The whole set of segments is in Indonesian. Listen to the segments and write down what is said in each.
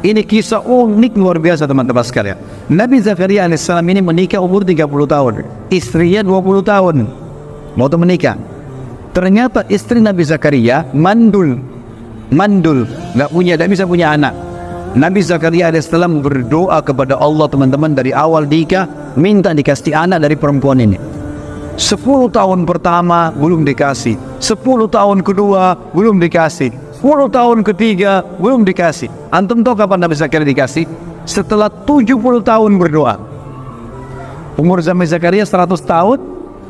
Ini kisah unik luar biasa teman-teman sekalian. Nabi Zakaria alaihissalam ini menikah umur 30 tahun. Istrinya 20 tahun. Mau menikah. Ternyata istri Nabi Zakaria mandul, tidak bisa punya anak. Nabi Zakaria alaihissalam berdoa kepada Allah teman-teman dari awal nikah, minta dikasih anak dari perempuan ini. 10 tahun pertama belum dikasih, 10 tahun kedua belum dikasih, 10 tahun ketiga belum dikasih. Antum tahu kapan Nabi Zakaria dikasih? Setelah 70 tahun berdoa. Umur Nabi Zakaria 100 tahun,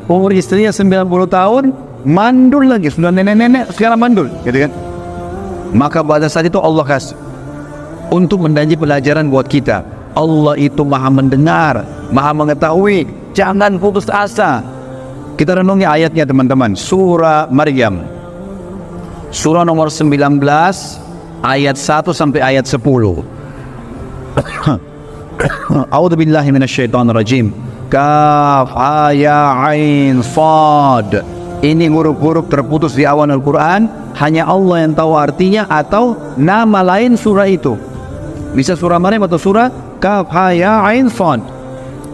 umur istrinya 90 tahun, mandul lagi, sudah nenek-nenek sekarang mandul, gitu kan? Maka pada saat itu Allah kasih untuk menjadi pelajaran buat kita. Allah itu maha mendengar, maha mengetahui. Jangan putus asa. Kita renungi ayatnya teman-teman. Surah Maryam, surah nomor 19 ayat 1 sampai ayat 10. A'udzubillahi minasyaitonirrajim. Kaf ha ya ain sad. Ini huruf-huruf terputus di awal Al-Quran. Hanya Allah yang tahu artinya atau nama lain surah itu. Bisa surah Maryam atau surah Kaf ha ya ain sad.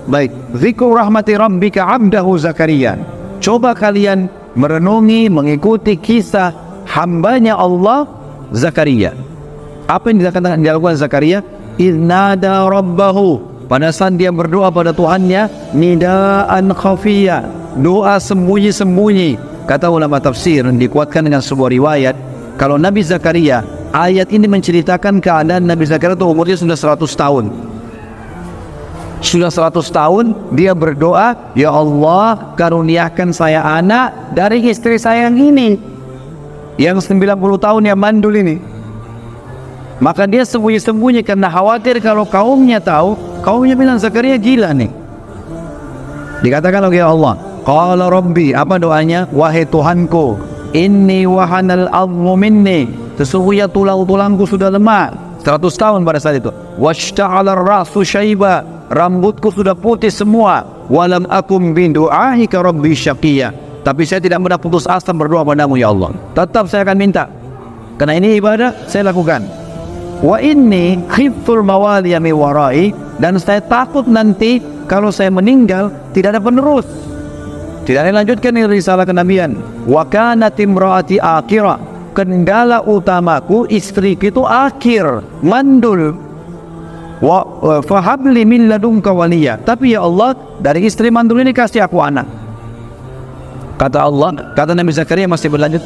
Baik, zikru rahmati rabbika abdahu Zakaria. Coba kalian merenungi, mengikuti kisah hambanya Allah Zakaria. Apa yang dilakukan Zakaria? Iznada rabbahu, pada saat dia berdoa pada Tuhannya, nidaan khafiyya, doa sembunyi-sembunyi. Kata ulama tafsir, dikuatkan dengan sebuah riwayat, kalau Nabi Zakaria, ayat ini menceritakan keadaan Nabi Zakaria itu umurnya sudah 100 tahun. Sudah 100 tahun dia berdoa, ya Allah karuniakan saya anak dari istri saya yang ini, yang 90 tahun yang mandul ini. Maka dia sembunyi-sembunyi karena khawatir kalau kaumnya tahu, kaumnya bilang Zakaria gila nih. Dikatakan oleh Allah, qala rabbi, apa doanya? Wahai Tuhanku, inni wahanal azmu minni, sesungguhnya tulang-tulangku sudah lemah. 100 tahun pada saat itu. Washta'ala ar-ra'su syaiba, rambutku sudah putih semua. Walam akum bin du'aika rabbi syaqiyya, tapi saya tidak pernah putus asa berdoa padamu ya Allah. Tetap saya akan minta, karena ini ibadah saya lakukan. Wa inni khiftul mawaliya min warai, dan saya takut nanti kalau saya meninggal tidak ada penerus, tidak ada lanjutkan risalah kenabian. Wa kanat imraati akhirah, kendala utamaku istriku itu akhir, mandul. Wa fahabli min ladunka waliya, tapi ya Allah dari istri mandul ini kasih aku anak. Kata Allah, kata Nabi Zakaria masih berlanjut,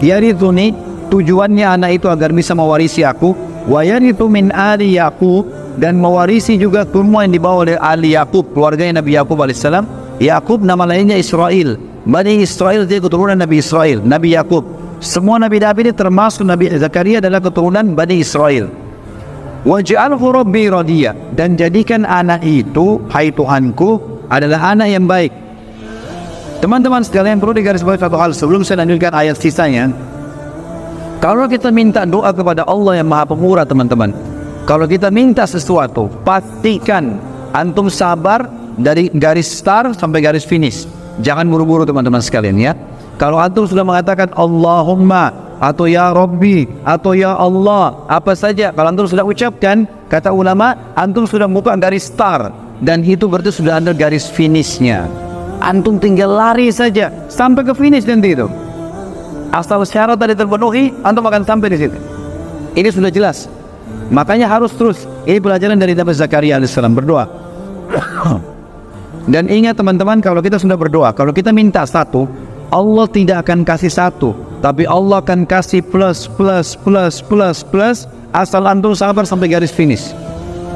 yarithuni, tujuannya anak itu agar bisa mewarisi aku, wa yarithu min ali Yaqub, dan mewarisi juga semua yang dibawa oleh ali Yaqub, keluarganya Nabi Yaqub alaihissalam. Yaqub nama lainnya Israel. Bani Israel dia keturunan Nabi Israel, Nabi Yaqub. Semua nabi-nabi ini termasuk Nabi Zakaria adalah keturunan Bani Israel. Waj'alhu rabbi radiya, dan jadikan anak itu, hai Tuhanku, adalah anak yang baik. Teman-teman sekalian, perlu digarisbawahi satu hal sebelum saya lanjutkan ayat sisanya. Kalau kita minta doa kepada Allah yang Maha Pemurah teman-teman, kalau kita minta sesuatu, pastikan antum sabar dari garis start sampai garis finish. Jangan buru-buru teman-teman sekalian ya. Kalau antum sudah mengatakan Allahumma atau ya Rabbi atau ya Allah, apa saja kalau antum sudah ucapkan, kata ulama, antum sudah buka garis start, dan itu berarti sudah ada garis finishnya. Antum tinggal lari saja sampai ke finish nanti itu. Asal syarat tadi terpenuhi, antum akan sampai di situ. Ini sudah jelas. Makanya harus terus. Ini pelajaran dari Nabi Zakaria alaihissalam, berdoa. Dan ingat teman-teman, kalau kita sudah berdoa, kalau kita minta satu, Allah tidak akan kasih satu, tapi Allah akan kasih plus plus plus plus plus, asal antum sabar sampai garis finish.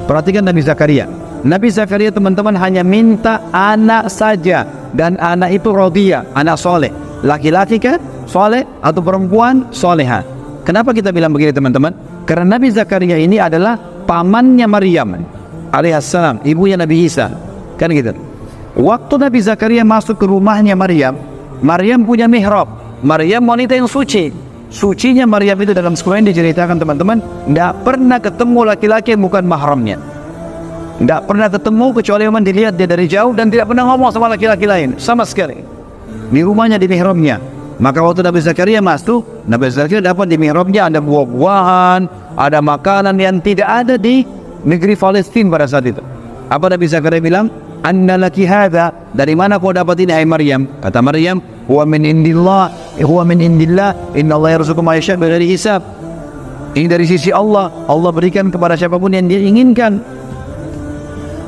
Perhatikan Nabi Zakaria. Nabi Zakaria teman-teman hanya minta anak saja, dan anak itu radiyah, anak soleh. Laki-laki kan soleh, atau perempuan soleha. Kenapa kita bilang begini teman-teman? Karena Nabi Zakaria ini adalah pamannya Maryam alaihissalam, ibunya Nabi Isa, kan gitu. Waktu Nabi Zakaria masuk ke rumahnya Maryam, Maryam punya mihrab. Maryam wanita yang suci. Sucinya Maryam itu dalam sekolah ini diceritakan teman-teman, tidak pernah ketemu laki-laki yang bukan mahramnya. Tidak pernah ketemu kecuali memang dilihat dia dari jauh, dan tidak pernah ngomong sama laki-laki lain sama sekali. Di rumahnya, di mihrabnya. Maka waktu Nabi Zakaria masuk, Nabi Zakaria dapat di mihrabnya ada buah-buahan, ada makanan yang tidak ada di negeri Palestina pada saat itu. Apa Nabi Zakaria bilang? Anna laki hadha, dari mana kau dapat ini hai Maryam? Kata Maryam, huwa min indillah, inna Allah yarzuqu man yasha' bighairi hisab. Ini dari sisi Allah, Allah berikan kepada siapapun yang dia inginkan.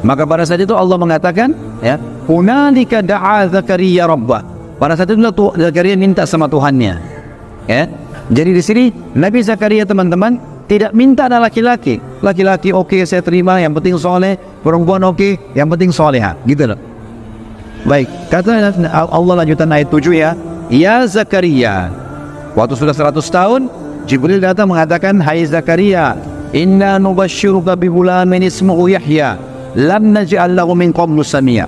Maka pada saat itu Allah mengatakan, ya, hunalika da'a Zakaria rabbah. Pada saat itu Zakaria minta sama Tuhannya. Ya. Jadi di sini Nabi Zakaria teman-teman tidak minta ada laki-laki. Laki-laki oke, saya terima, yang penting soleh. Perempuan oke, yang penting soleha. Gitu loh. Baik, kata Allah lanjutan ayat 7 ya. Ya Zakaria, waktu sudah 100 tahun, Jibril datang mengatakan, hai Zakaria, inna nubashiruka bi ghulamin ismuhu Yahya, lam naj'al lahu min qablu samia.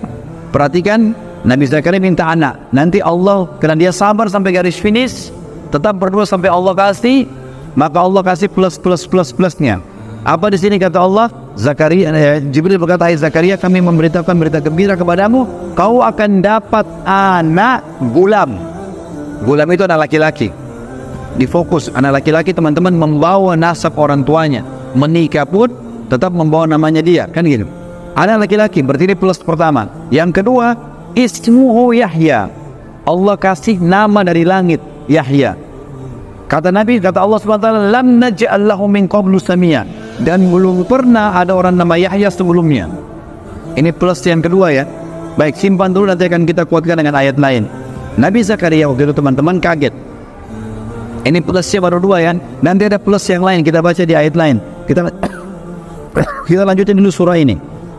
Perhatikan, Nabi Zakaria minta anak. Nanti Allah, karena dia sabar sampai garis finish, tetap berdoa sampai Allah kasih, maka Allah kasih plusnya. Apa di sini kata Allah? Zakaria, Jibril berkata, hai Zakaria, kami memberitakan berita gembira kepadamu, kau akan dapat anak gulam. Gulam itu anak laki-laki. Difokus, anak laki-laki teman-teman membawa nasab orang tuanya. Menikah pun tetap membawa namanya dia, kan gitu. Anak laki-laki, berarti ini plus pertama. Yang kedua, ismuhu Yahya. Allah kasih nama dari langit, Yahya. Kata Nabi, kata Allah SWT, lam naj'al lahu min qablu samia. Dan belum pernah ada orang nama Yahya sebelumnya. Ini plus yang kedua ya. Baik, simpan dulu, nanti akan kita kuatkan dengan ayat lain. Nabi Zakaria waktu itu teman-teman kaget. Ini plusnya baru 2 ya. Nanti ada plus yang lain, kita baca di ayat lain. Kita lanjutin dulu surah ini.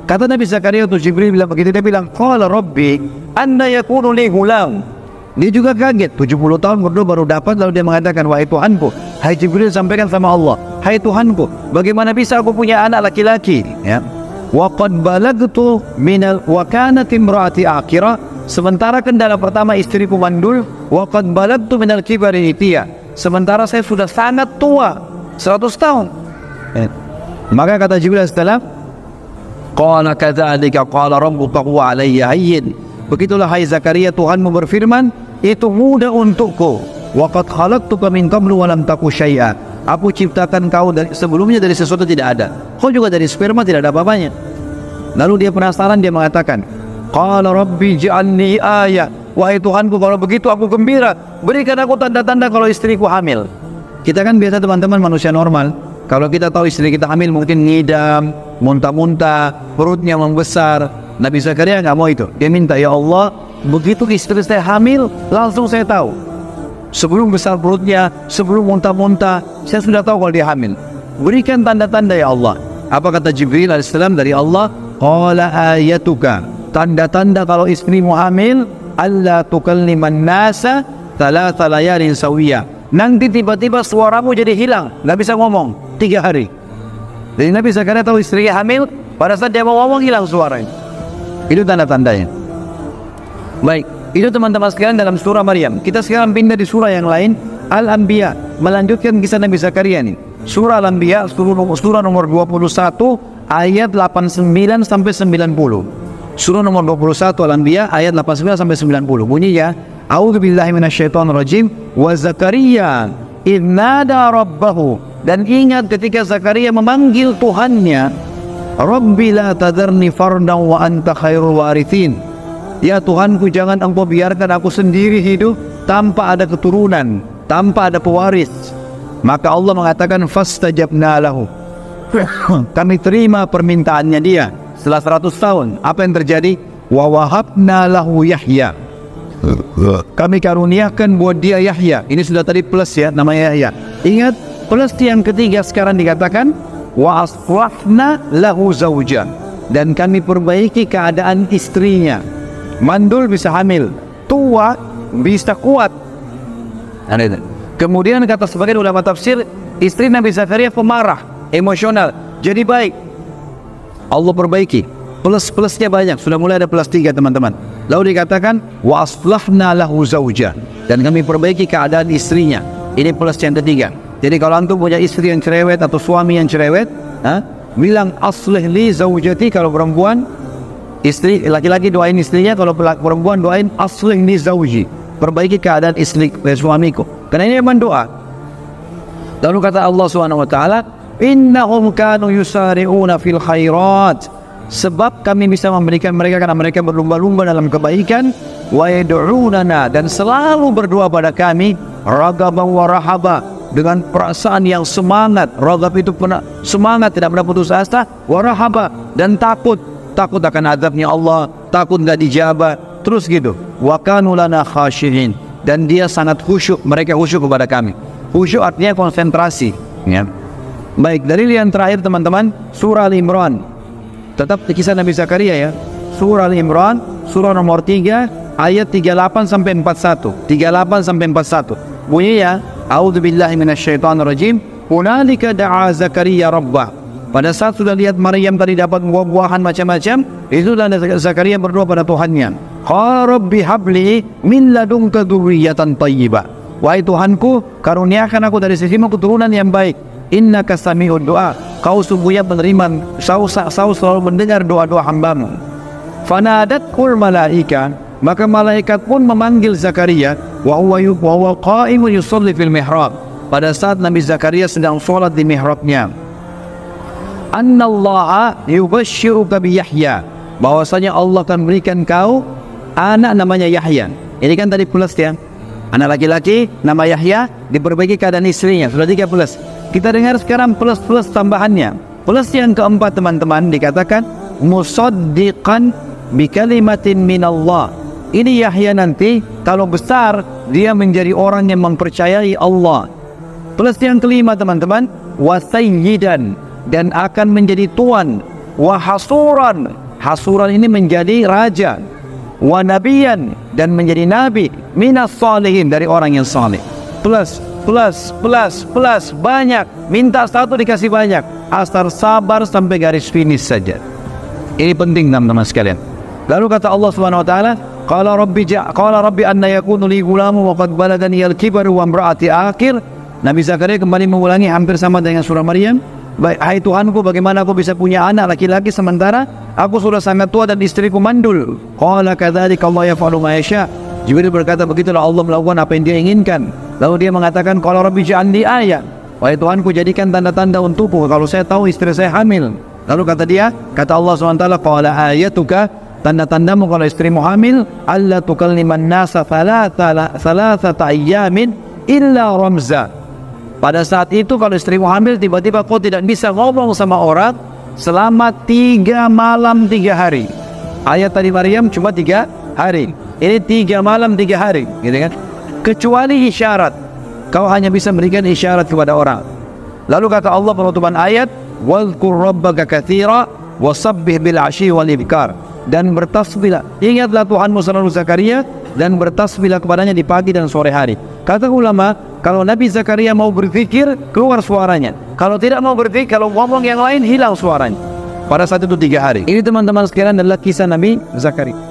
Kata Nabi Zakaria untuk Jibril bilang begitu, dia bilang, qala rabbi anna yakunu li ghulam. Dia juga kaget, 70 tahun berdoa baru dapat, lalu dia mengatakan, wahai Tuhanku, hai Jibril sampaikan sama Allah, hai Tuhanku, bagaimana bisa aku punya anak laki-laki? Ya. Wa qad balagtu minal wa kanat imraati akhirah, sementara kendala pertama istriku mandul, wa qad balagtu minal kibari itiya, sementara saya sudah sangat tua, 100 tahun. Ya. Maka kata Jibril setelah, qala kadzalika qala rabbuka huwa alayya hayyin. Begitulah hai Zakaria, Tuhanmu berfirman, itu mudah untukku. Wa qad khalaqtuka min qablu wa lam taku syai'a. Aku ciptakan kau dari sebelumnya dari sesuatu tidak ada. Kau juga dari sperma tidak ada apa-apanya. Lalu dia penasaran, dia mengatakan, qala rabbi ij'alni ayah. Wahai Tuhanku, kalau begitu aku gembira. Berikan aku tanda-tanda kalau istriku hamil. Kita kan biasa teman-teman manusia normal. Kalau kita tahu istri kita hamil mungkin ngidam, muntah-muntah, perutnya membesar. Nabi Zakaria nggak mau itu. Dia minta, ya Allah, begitu istri saya hamil, langsung saya tahu. Sebelum besar perutnya, sebelum muntah-muntah, saya sudah tahu kalau dia hamil. Berikan tanda-tanda ya Allah. Apa kata Jibril alaihissalam dari Allah? Qala ayatuka, tanda-tanda kalau istrimu hamil, alla tukalliman nasa thalatha layalin sawiyah. Nanti tiba-tiba suaramu jadi hilang, nggak bisa ngomong 3 hari. Jadi Nabi Zakaria tahu istrinya hamil, pada saat dia mau ngomong hilang suaranya. Itu tanda-tandanya. Baik, itu teman-teman sekalian dalam surah Maryam. Kita sekarang pindah di surah yang lain, Al-Anbiya, melanjutkan kisah Nabi Zakaria ini. Surah Al-Anbiya, surah nomor 21 ayat 89 sampai 90. Surah nomor 21 Al-Anbiya ayat 89 sampai 90. Bunyinya, a'udzubillahi minasyaitonirrajim, wa Zakaria idz nada rabbahu. Dan ingat ketika Zakaria memanggil Tuhannya, Rabbi la tadarni fardan wa anta khairul warithin. Ya Tuhanku, jangan engkau biarkan aku sendiri hidup tanpa ada keturunan, tanpa ada pewaris. Maka Allah mengatakan fastajabna lahu. Kami terima permintaannya dia. Setelah 100 tahun, apa yang terjadi? Wa wahabna lahu Yahya. Kami karuniakan buat dia Yahya. Ini sudah tadi plus ya, namanya Yahya. Ingat, plus yang ketiga sekarang dikatakan wa aslahna lahu zawja, dan kami perbaiki keadaan istrinya. Mandul bisa hamil, tua bisa kuat. Kemudian kata sebagian ulama tafsir, istri Nabi Zakaria pemarah, emosional, jadi baik. Allah perbaiki, plus-plusnya banyak, sudah mulai ada plus 3 teman-teman. Lalu dikatakan wa aslahna lahu zawja, dan kami perbaiki keadaan istrinya. Ini plus yang ketiga. Jadi kalau antum punya istri yang cerewet atau suami yang cerewet, bilang aslih li zaujati. Kalau perempuan, istri laki-laki doain istrinya, kalau perempuan doain aslih li zauji. perbaiki keadaan istri suamiku. Karena ini memang doa. Lalu kata Allah Subhanahu wa taala, innahum kanu yusari'una fil khairat, sebab kami bisa memberikan mereka karena mereka berlumba-lumba dalam kebaikan, wa yad'unana, dan selalu berdoa pada kami, ragaban wa rahaba, dengan perasaan yang semangat. Ragab itu semangat, tidak pernah putus asa, wa rahaba, dan takut akan azabnya Allah, takut nggak dijabah, terus gitu. Wa kanu lana khashi'in, dan dia sangat khusyuk, mereka khusyuk kepada kami. Khusyuk artinya konsentrasi, ya. Baik, dalil yang terakhir teman-teman, surah Al-Imran. Tetap kisah Nabi Zakaria ya. Surah Al-Imran, surah nomor 3, ayat 38 sampai 41. 38 sampai 41. Bunyinya, a'udzubillahi minasyaitonirrajim. Hunalika da'a Zakaria rabbah. Pada saat sudah lihat Maryam tadi dapat buah-buahan macam-macam, itulah Zakaria berdoa pada Tuhannya. Qala rabbi habli min ladunka dzurriyyatan thayyibah. Wahai Tuhanku, karuniakan aku dari sisimu keturunan yang baik. Innaka sami'ud du'a. Kau sungguhnya menerima, kau selalu mendengar doa-doa hambamu. Fanadatkul malaika, maka malaikat pun memanggil Zakaria, wa huwa qa'imun yusalli fil mihrab. Pada saat Nabi Zakaria sedang sholat di mihrabnya. Annallaha yubashshiruka bi Yahya, bahwasanya Allah akan berikan kau anak namanya Yahya. Ini kan tadi plus ya. Anak laki-laki nama Yahya, diperbaiki keadaan istrinya, sudah 3 plus. Kita dengar sekarang plus-plus tambahannya. Plus yang keempat teman-teman, dikatakan musaddiqan bi kalimatin minallah. Ini Yahya nanti kalau besar dia menjadi orang yang mempercayai Allah. Plus yang kelima teman-teman, wasayyidan, dan akan menjadi tuan. Wahasuran, hasuran ini menjadi raja. Wa nabiyan, dan menjadi nabi. Minas salihin, dari orang yang saleh. Plus banyak, minta satu dikasih banyak, asal sabar sampai garis finish saja. Ini penting teman-teman sekalian. Lalu kata Allah Subhanahu wa taala, qala rabbi anna yakunu li ghulamun wa qad balagani al-kibaru wa imraati aqir. Nabi Zakaria kembali mengulangi hampir sama dengan surah Maryam. Hai Tuhanku, bagaimana aku bisa punya anak laki-laki sementara aku sudah sangat tua dan istriku mandul. Qala kadzalika Allah yaf'alu ma yasha. Jibril berkata, begitulah Allah melakukan apa yang dia inginkan. Lalu dia mengatakan, qala rabbi ja'alni ayah, wahai Tuhanku jadikan tanda-tanda untukku kalau saya tahu istri saya hamil. Lalu kata dia, kata Allah SWT, qala ayatuka, tanda-tandamu kalau istrimu hamil, alla tukalliman nasa thalathata ayyamin illa ramza. Pada saat itu kalau istrimu hamil, tiba-tiba kau tidak bisa ngomong sama orang selama 3 malam 3 hari. Ayat tadi Maryam cuma 3 hari. Ini 3 malam 3 hari, gitu kan? Kecuali isyarat, kau hanya bisa memberikan isyarat kepada orang. Lalu kata Allah penutupan ayat, wadhkur rabbaka katsira wasabbih bil 'ashyi wal ibkar, dan bertasbihlah, ingatlah Tuhanmu selalu Zakaria, dan bertasbihlah kepadanya di pagi dan sore hari. Kata ulama, kalau Nabi Zakaria mau berzikir, keluar suaranya. Kalau tidak mau berzikir, kalau ngomong yang lain, hilang suaranya. Pada saat itu 3 hari. Ini teman-teman sekalian adalah kisah Nabi Zakaria.